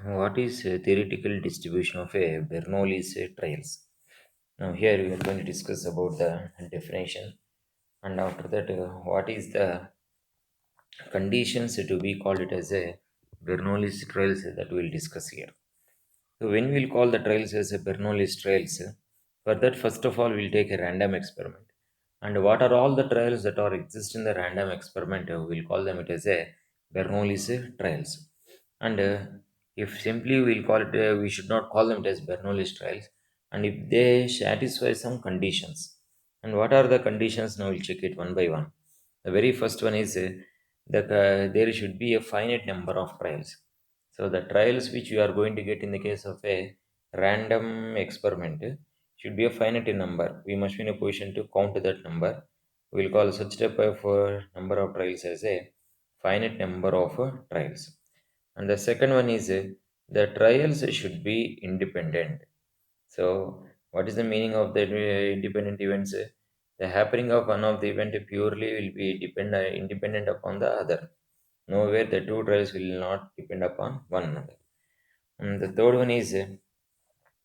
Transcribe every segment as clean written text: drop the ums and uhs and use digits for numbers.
What is a theoretical distribution of a Bernoulli's trials? Now here we are going to discuss about the definition, and after that what is the conditions to be called it as a Bernoulli's trials that we will discuss here. So when we'll call the trials as a Bernoulli's trials, for that first of all we'll take a random experiment. And what are all the trials that are exist in the random experiment? We'll call them it as a Bernoulli's trials. And if simply we'll call it, we should not call them it as Bernoulli's trials. And if they satisfy some conditions, and what are the conditions? Now we'll check it one by one. The very first one is that there should be a finite number of trials. So the trials which you are going to get in the case of a random experiment should be a finite number. We must be in a position to count that number. We'll call such type of number of trials as a finite number of trials. And the second one is the trials should be independent. So, what is the meaning of the independent events? The happening of one of the event purely will be independent upon the other. Nowhere the two trials will not depend upon one another. And the third one is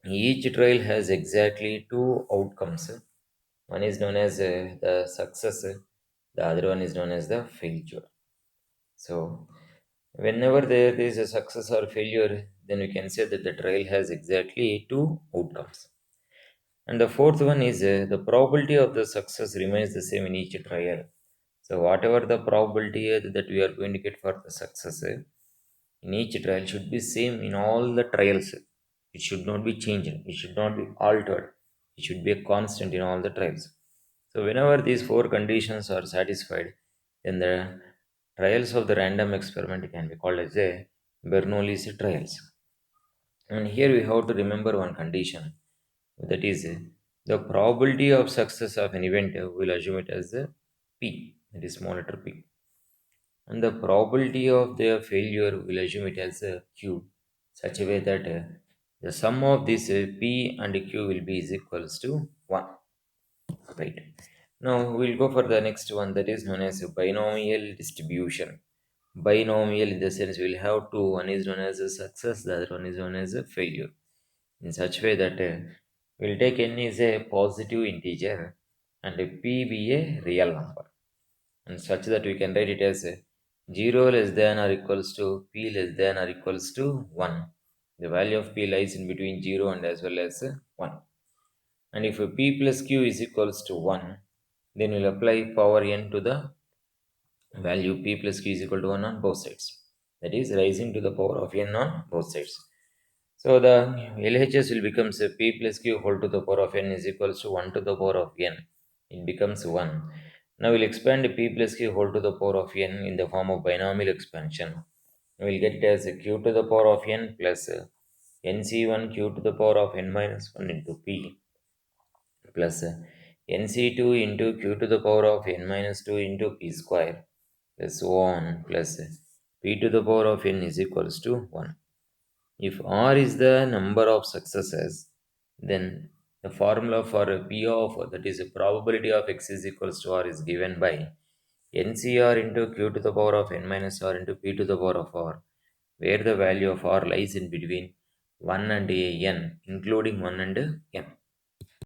each trial has exactly two outcomes. One is known as the success, the other one is known as the failure. So, whenever there is a success or failure, then we can say that the trial has exactly two outcomes. And the fourth one is the probability of the success remains the same in each trial. So, whatever the probability that we are going to get for the success in each trial should be same in all the trials. It should not be changed. It should not be altered. It should be a constant in all the trials. So, whenever these four conditions are satisfied, then the trials of the random experiment can be called as a Bernoulli's trials. And here we have to remember one condition, that is the probability of success of an event will assume it as a P, that is small letter P. And the probability of their failure will assume it as a Q, such a way that the sum of this P and Q will be is equals to 1. Right. Now we'll go for the next one, that is known as a binomial distribution. Binomial in the sense we'll have two, one is known as a success, the other one is known as a failure. In such way that we'll take n is a positive integer and p be a real number. And such that we can write it as 0 less than or equals to p less than or equals to 1. The value of p lies in between 0 and as well as 1. And if p plus q is equals to 1, then we'll apply power n to the value p plus q is equal to 1 on both sides. That is rising to the power of n on both sides. So the LHS will become p plus q whole to the power of n is equals to 1 to the power of n. It becomes 1. Now we'll expand p plus q whole to the power of n in the form of binomial expansion. We'll get it as q to the power of n plus nc1 q to the power of n minus 1 into p plus nc2 into q to the power of n minus 2 into p square plus so on plus p to the power of n is equals to 1. If R is the number of successes, then the formula for a P of, that is a probability of x is equals to R, is given by NCR into Q to the power of n minus R into P to the power of R, where the value of R lies in between 1 and n, including 1 and n.